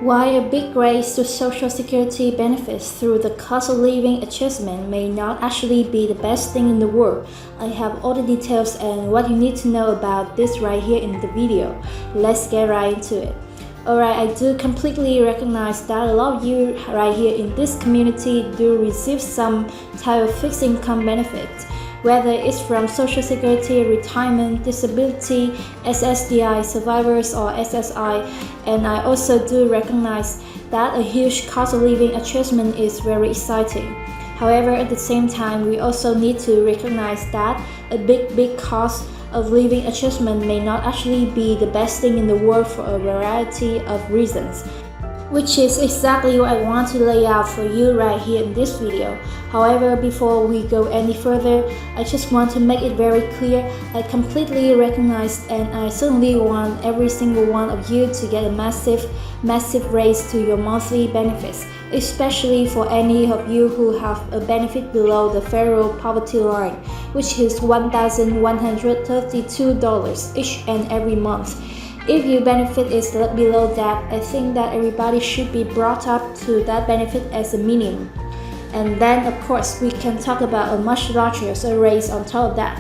Why a big raise to Social Security benefits through the cost of living adjustment may not actually be the best thing in the world. I have all the details and what you need to know about this right here in the video. Let's get right into it. Alright, I do completely recognize that a lot of you right here in this community do receive some type of fixed income benefits, whether it's from Social Security, retirement, disability, SSDI, survivors, or SSI, and I also do recognize that a huge cost of living adjustment is very exciting. However, at the same time, we also need to recognize that a big cost of living adjustment may not actually be the best thing in the world for a variety of reasons, which is exactly what I want to lay out for you right here in this video. However, before we go any further, I just want to make it very clear, I completely recognize and I certainly want every single one of you to get a massive raise to your monthly benefits, especially for any of you who have a benefit below the federal poverty line, which is $1,132 each and every month. If your benefit is below that, I think that everybody should be brought up to that benefit as a minimum. And then of course we can talk about a much larger raise on top of that.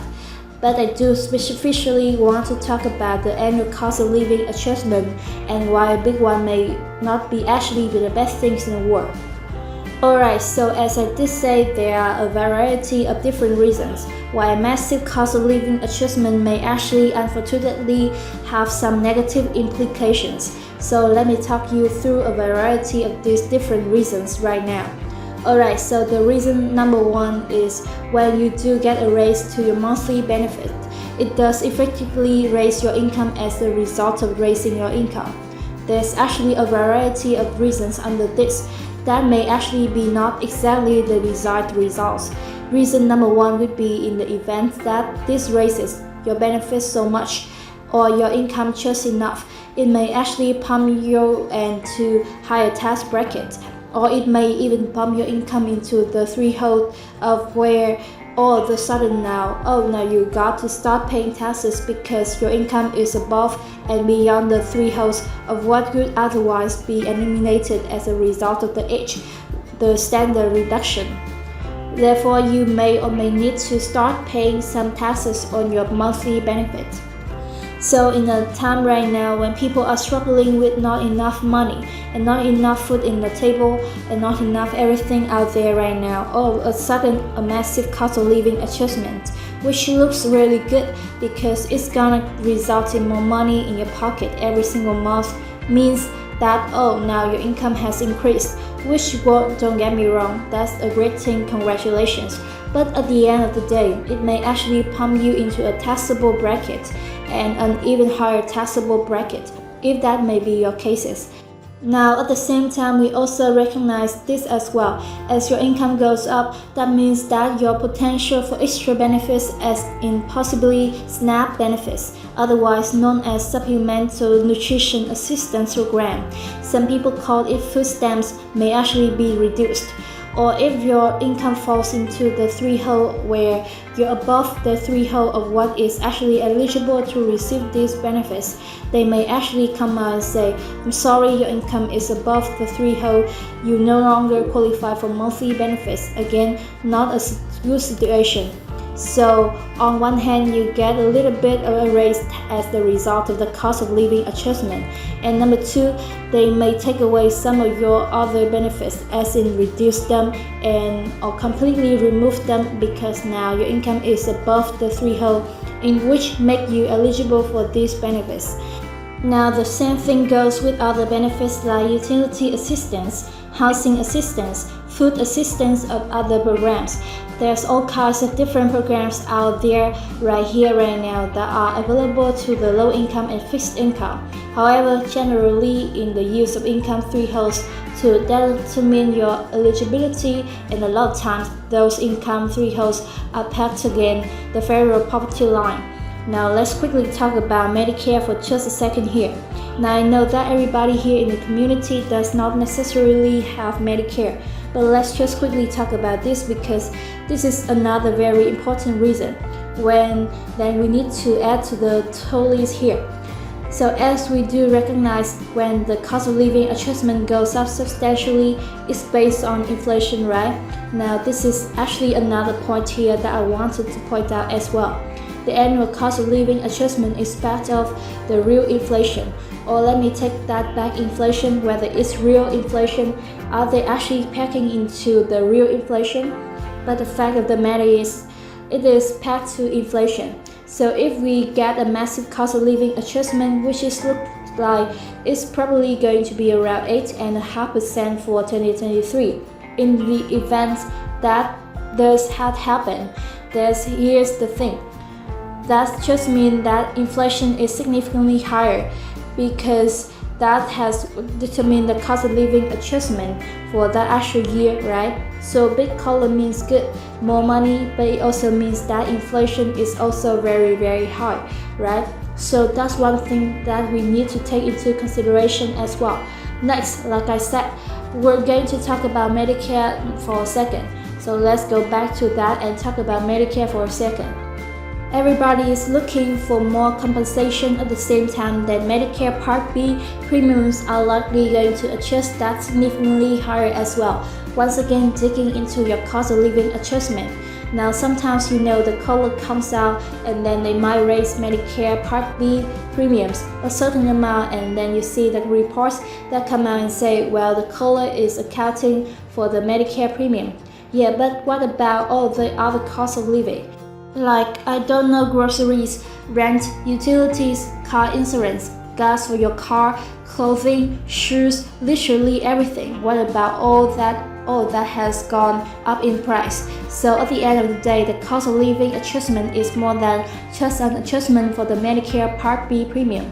But I do specifically want to talk about the annual cost of living adjustment and why a big one may not be actually the best things in the world. Alright, so as I did say, there are a variety of different reasons why a massive cost of living adjustment may actually unfortunately have some negative implications. So let me talk you through a variety of these different reasons right now. Alright, so the reason number one is when you do get a raise to your monthly benefit, it does effectively raise your income as a result of raising your income. There's actually a variety of reasons under this that may actually be not exactly the desired results. Reason number one would be in the event that this raises your benefits so much or your income just enough, it may actually pump you into higher tax bracket, or it may even bump your income into the threshold of where all of a sudden now you got to start paying taxes because your income is above and beyond the thresholds of what could otherwise be eliminated as a result of the standard reduction. Therefore, you may or may need to start paying some taxes on your monthly benefit. So in a time right now when people are struggling with not enough money and not enough food in the table and not enough everything out there right now, all of a sudden a massive cost of living adjustment, which looks really good because it's gonna result in more money in your pocket every single month, means that now your income has increased, which don't get me wrong, that's a great thing, congratulations. But at the end of the day, it may actually pump you into a taxable bracket and an even higher taxable bracket, if that may be your cases. Now at the same time, we also recognize this as well. As your income goes up, that means that your potential for extra benefits, as in possibly SNAP benefits, otherwise known as Supplemental Nutrition Assistance Program, some people call it food stamps, may actually be reduced. Or if your income falls into the threshold where you're above the threshold of what is actually eligible to receive these benefits, they may actually come out and say, I'm sorry, your income is above the threshold, you no longer qualify for monthly benefits. Again, not a good situation. So on one hand, you get a little bit of a raise as the result of the cost of living adjustment, and number two, they may take away some of your other benefits, as in reduce them or completely remove them, because now your income is above the threshold in which make you eligible for these benefits. Now the same thing goes with other benefits like utility assistance, housing assistance, food assistance, of other programs. There's all kinds of different programs out there right here right now that are available to the low income and fixed income. However, generally in the use of income thresholds to determine your eligibility, and a lot of times those income thresholds are pegged against the federal poverty line. Now let's quickly talk about Medicare for just a second here. Now I know that everybody here in the community does not necessarily have Medicare, but let's just quickly talk about this because this is another very important reason then we need to add to the total list here. So as we do recognize when the cost of living adjustment goes up substantially, it's based on inflation, right? Now this is actually another point here that I wanted to point out as well. The annual cost of living adjustment is part of the real inflation, or let me take that back, inflation, whether it's real inflation, are they actually packing into the real inflation? But the fact of the matter is, it is packed to inflation. So if we get a massive cost of living adjustment, which is looks like it's probably going to be around 8.5% for 2023. In the event that does had happened, here's the thing. That just means that inflation is significantly higher, because that has determined the cost of living adjustment for that actual year, right? So big color means good, more money, but it also means that inflation is also very, very high, right? So that's one thing that we need to take into consideration as well. Next, like I said, we're going to talk about Medicare for a second. So let's go back to that and talk about Medicare for a second. Everybody is looking for more compensation at the same time that Medicare Part B premiums are likely going to adjust that significantly higher as well. Once again, digging into your cost of living adjustment. Now sometimes the COLA comes out and then they might raise Medicare Part B premiums a certain amount, and then you see the reports that come out and say, well, the COLA is accounting for the Medicare premium. Yeah, but what about all the other costs of living? Like, groceries, rent, utilities, car insurance, gas for your car, clothing, shoes, literally everything. What about all that has gone up in price? So at the end of the day, the cost of living adjustment is more than just an adjustment for the Medicare Part B premium.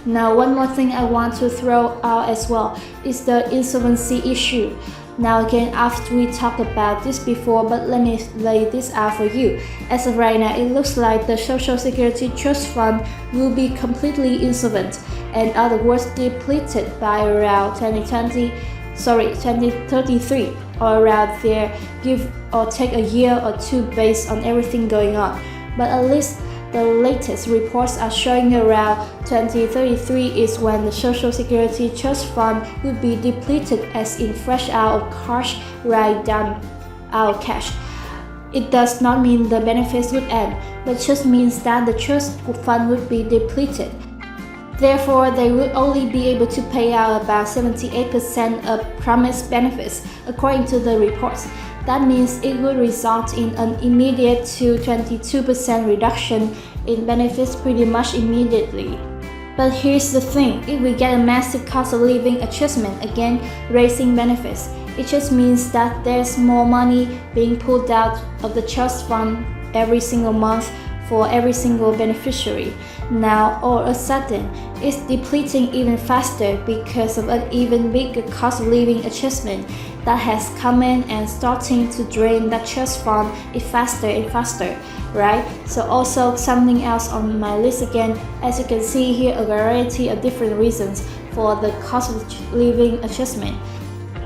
Now, one more thing I want to throw out as well is the insolvency issue. Now again, after we talked about this before, but let me lay this out for you. As of right now, it looks like the Social Security Trust Fund will be completely insolvent, and other words, depleted by around 2033, or around there, give or take a year or two based on everything going on. But at least the latest reports are showing around 2033 is when the Social Security Trust Fund will be depleted, as in fresh out of cash, right down out of cash. It does not mean the benefits would end, but just means that the trust fund would be depleted. Therefore, they would only be able to pay out about 78% of promised benefits, according to the reports. That means it would result in an immediate to 22% reduction in benefits pretty much immediately. But here's the thing, if we get a massive cost of living adjustment, again raising benefits, it just means that there's more money being pulled out of the trust fund every single month for every single beneficiary. Now all of a sudden, it's depleting even faster because of an even bigger cost of living adjustment that has come in and starting to drain that trust fund faster and faster, right? So also something else on my list again, as you can see here, a variety of different reasons for the cost of living adjustment.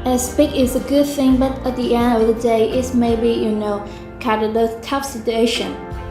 As big is a good thing, but at the end of the day, it's maybe kind of the tough situation.